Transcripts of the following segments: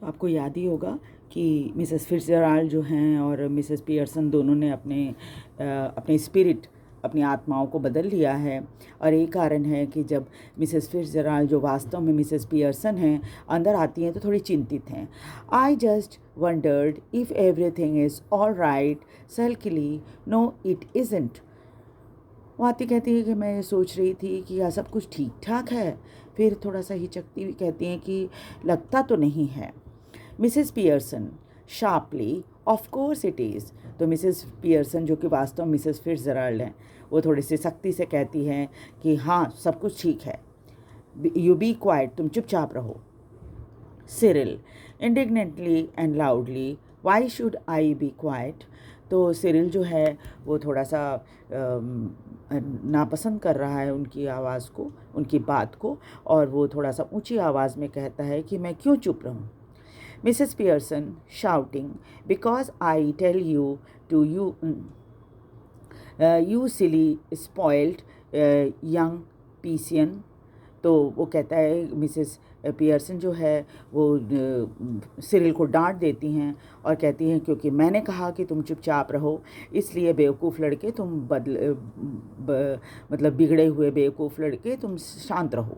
तो आपको याद ही होगा कि मिसेस फिट्जराल्ड जो हैं और मिसेस पियर्सन दोनों ने अपने स्पिरिट, अपनी आत्माओं को बदल लिया है। और एक कारण है कि जब मिसेस फिट्जराल्ड, जो वास्तव में मिसेस पियर्सन हैं, अंदर आती हैं तो थोड़ी चिंतित हैं। I just wondered if everything is all right sulkily. No it isn't. वो आती कहती है कि मैं ये सोच रही थी कि यह सब कुछ ठीक ठाक है। फिर थोड़ा सा हिचकती हुई कहती हैं कि लगता तो नहीं है। Mrs Pearson sharply, of course it is. तो मिसेस पियर्सन, जो कि वास्तव में मिसेस फिट्जराल्ड हैं, वो थोड़ी सी सख्ती से कहती हैं कि हाँ, सब कुछ ठीक है। यू बी क्वाइट, तुम चुपचाप रहो। Cyril indignantly and loudly, why should I be quiet. तो सिरिल जो है वो थोड़ा सा नापसंद कर रहा है उनकी आवाज़ को, उनकी बात को, और वो थोड़ा सा ऊंची आवाज़ में कहता है कि मैं क्यों चुप रहूं। Mrs Pearson shouting, because I tell you to you you silly spoiled young Pearson. तो वो कहता है, मिसेस पियर्सन जो है वो सिरिल को डांट देती हैं और कहती हैं क्योंकि मैंने कहा कि तुम चुपचाप रहो, इसलिए बेवकूफ़ लड़के तुम मतलब बिगड़े हुए बेवकूफ़ लड़के तुम शांत रहो।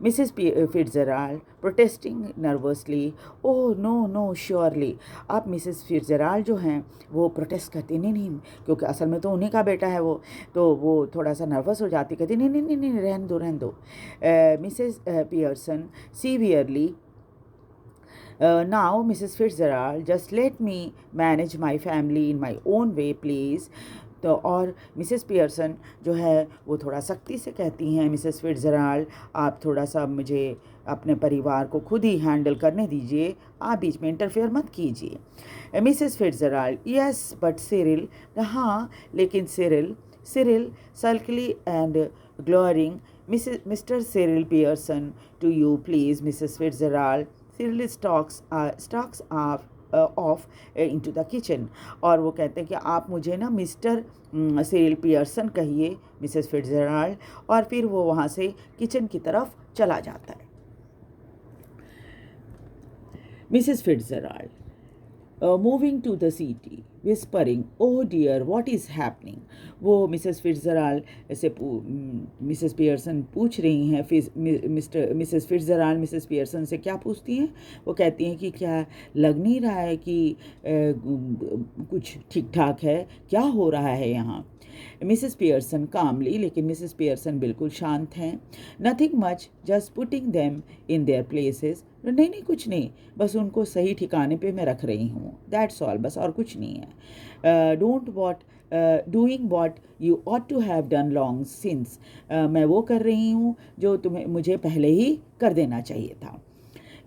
Mrs Fitzgerald protesting nervously, oh no no surely. अब मिसेस फिट्जराल्ड जो हैं वो प्रोटेस्ट करती, नहीं नहीं, क्योंकि असल में तो उन्हीं का बेटा है वो, तो वो थोड़ा सा नर्वस हो जाती, कहती नहीं नहीं नहीं नहीं, रहने दो रहने दो। Mrs Pearson severely, now Mrs. Fitzgerald, just let me manage my family in my own way please। तो और मिसेस पियर्सन जो है वो थोड़ा सख्ती से कहती हैं, मिसेस फिट्जराल्ड आप थोड़ा सा मुझे अपने परिवार को खुद ही हैंडल करने दीजिए, आप बीच में इंटरफेयर मत कीजिए। Mrs Fitzgerald, yes but Cyril, हाँ लेकिन Cyril. Cyril sulkily and glowering, Mr. Cyril Pearson, to you please Mrs. Fitzgerald। Cyril stalks off into the kitchen। और वो कहते हैं कि आप मुझे ना मिस्टर सिरिल पियर्सन कहिए, मिसेस फिट्जराल्ड। और फिर वो वहाँ से किचन की तरफ चला जाता है। Mrs Fitzgerald moving to the city whispering, oh dear what is happening. वो मिसेस फिट्जराल्ड से मिसेस पियर्सन पूछ रही हैं, मिसेस फिट्जराल्ड मिसेस पियर्सन से क्या पूछती हैं, वो कहती हैं कि क्या लग नहीं रहा है कि कुछ ठीक ठाक है, क्या हो रहा है यहाँ। मिसेस पियर्सन कामली, लेकिन मिसेस पियर्सन बिल्कुल शांत हैं। Nothing much, just putting them in their places. नहीं नहीं, कुछ नहीं, बस उनको सही ठिकाने पे मैं रख रही हूँ, दैट्स ऑल, बस और कुछ नहीं है। Doing what you ought to have done long since. मैं वो कर रही हूँ जो मुझे पहले ही कर देना चाहिए था।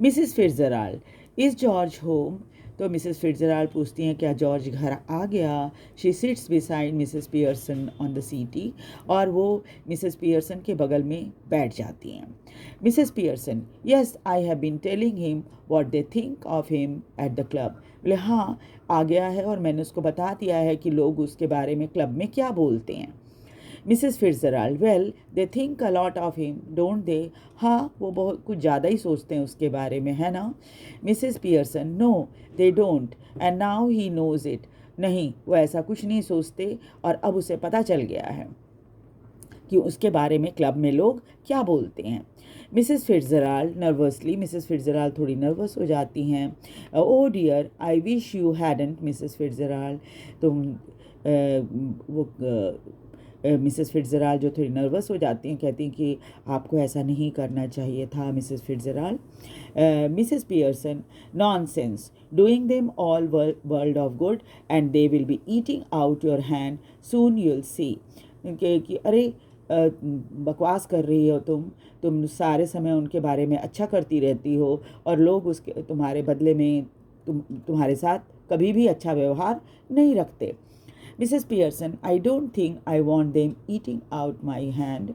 Mrs Fitzgerald, is George home. तो मिसेस फिट्जराल्ड पूछती हैं क्या जॉर्ज घर आ गया। She seats beside Mrs Pearson on the सीटी, और वो मिसेस पियर्सन के बगल में बैठ जाती हैं। Mrs Pearson, yes I have been telling him what they think of him at the club. बोले हाँ, आ गया है और मैंने उसको बता दिया है कि लोग उसके बारे में क्लब में क्या बोलते हैं। Mrs Fitzgerald, well they think a lot of him don't they. हाँ, वो बहुत कुछ ज़्यादा ही सोचते हैं उसके बारे में, है ना। Mrs Pearson, no they don't and now he knows it. नहीं, वो ऐसा कुछ नहीं सोचते और अब उसे पता चल गया है कि उसके बारे में क्लब में लोग क्या बोलते हैं। Mrs Fitzgerald nervously, Mrs Fitzgerald थोड़ी नर्वस हो जाती हैं। Oh dear I wish you hadn't Mrs Fitzgerald. तुम वो मिसेस फिट्जराल्ड जो थोड़ी नर्वस हो जाती हैं, कहती हैं कि आपको ऐसा नहीं करना चाहिए था Mrs Fitzgerald. Mrs Pearson, nonsense, doing them all world of good and they will be eating out your hand soon you will see. कि अरे बकवास कर रही हो तुम सारे समय उनके बारे में अच्छा करती रहती हो और लोग उसके तुम्हारे बदले में तुम्हारे साथ कभी भी अच्छा व्यवहार नहीं रखते। Mrs Pearson, I don't think I want them eating out my hand.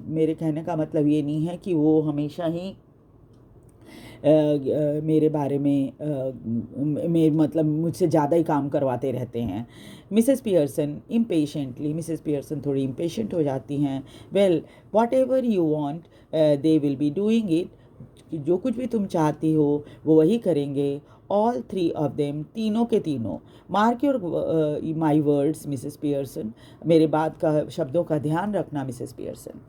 मेरे कहने का मतलब ये नहीं है कि वो हमेशा ही मेरे बारे में मतलब मुझसे ज़्यादा ही काम करवाते रहते हैं। Mrs Pearson impatiently, Mrs Pearson थोड़ी इम्पेशेंट हो जाती हैं। Well what ever you want they will be doing it, कि जो कुछ भी तुम चाहती हो वो वही करेंगे। ऑल थ्री ऑफ देम, तीनों के तीनों। Mark your my words Mrs Pearson, मेरे बात का शब्दों का ध्यान रखना Mrs Pearson.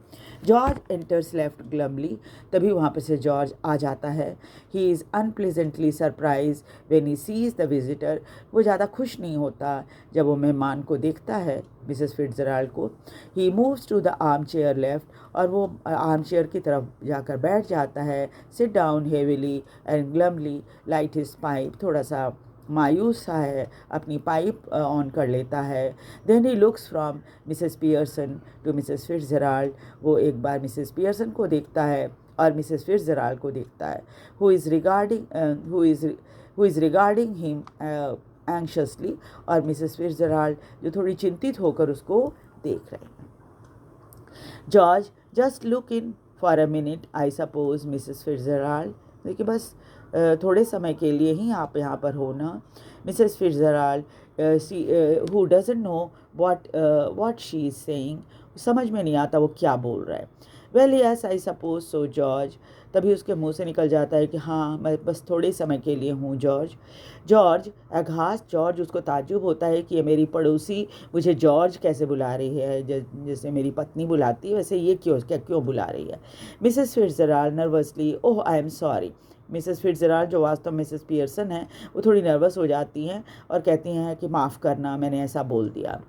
George enters left glumly, तभी वहाँ पर से जॉर्ज आ जाता है। He is unpleasantly surprise when he sees the visitor, वो ज़्यादा खुश नहीं होता जब वो मेहमान को देखता है, मिसेस फिट्जराल्ड को। He moves to the armchair left, और वो आर्म चेयर की तरफ जाकर बैठ जाता है। Sit down heavily and glumly light his pipe, थोड़ा सा मायूस सा है, अपनी पाइप ऑन कर लेता है। Then he looks from Mrs Pearson to Mrs Fitzgerald, वो एक बार मिसेस पियर्सन को देखता है और मिसेस फिट्जराल्ड को देखता है। Who is regarding him anxiously, और मिसेस फिट्जराल्ड जो थोड़ी चिंतित होकर उसको देख रहे हैं। George, just look in for a minute I suppose Mrs Fitzgerald, देखिए बस थोड़े समय के लिए ही आप यहाँ पर हो ना। Mrs Fitzgerald, who doesn't know what she is saying, समझ में नहीं आता वो क्या बोल रहा है। Well yes I suppose so George, तभी उसके मुंह से निकल जाता है कि हाँ मैं बस थोड़े समय के लिए हूँ जॉर्ज। जॉर्ज अघास, जॉर्ज उसको ताज्जुब होता है कि ये मेरी पड़ोसी मुझे जॉर्ज कैसे बुला रही है, जैसे मेरी पत्नी बुलाती है वैसे ये क्यों बुला रही है। Mrs Fitzgerald nervously, oh I am sorry. Mrs Fitzgerald जो वास्तव में मिसेस पियर्सन है वो थोड़ी नर्वस हो जाती हैं और कहती हैं कि माफ़ करना मैंने ऐसा बोल दिया।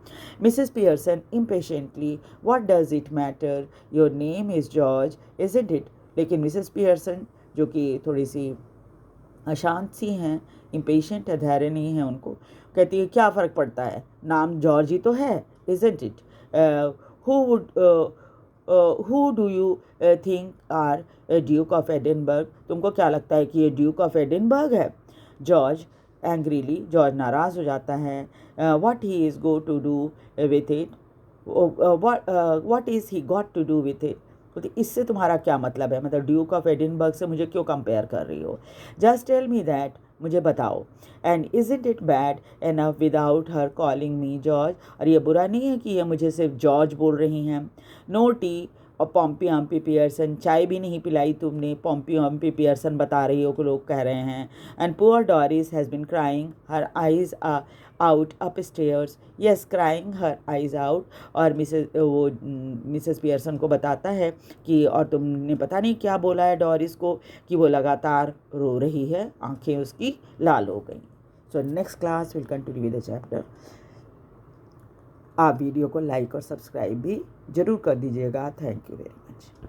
Mrs Pearson impatiently, what does it matter, your name is George isn't it. लेकिन मिसेस पियर्सन जो कि थोड़ी सी अशांत सी हैं, इम्पेशेंट है, धैर्य नहीं है उनको, कहती है क्या फ़र्क पड़ता है, नाम जॉर्ज ही तो है, isn't it. Who do you think are Duke of Edinburgh, तुमको क्या लगता है कि ये ड्यूक ऑफ एडिनबर्ग है। जॉर्ज एंग्रीली, जॉर्ज नाराज़ हो जाता है। What he is go to do with it, what is he got to do with it, तो इससे तुम्हारा क्या मतलब है, मतलब ड्यूक ऑफ एडिनबर्ग से मुझे क्यों कंपेयर कर रही हो। जस्ट टेल मी दैट, मुझे बताओ। And isn't it bad enough without her calling me George, और ये बुरा नहीं है कि ये मुझे सिर्फ जॉर्ज बोल रही हैं। नो टी और पॉम्पी अम्पी पियर्सन, चाय भी नहीं पिलाई तुमने, पॉम्पी अम्पी पियर्सन बता रही हो कि लोग कह रहे हैं। And poor Doris has been crying her eyes out up stairs, yes crying her eyes out, और मिसेस पियर्सन को बताता है कि और तुमने पता नहीं क्या बोला है डॉरिस को कि वो लगातार रो रही है, आंखें उसकी लाल हो गई। So next class will continue with the chapter. आप वीडियो को लाइक और सब्सक्राइब भी ज़रूर कर दीजिएगा। Thank you very much.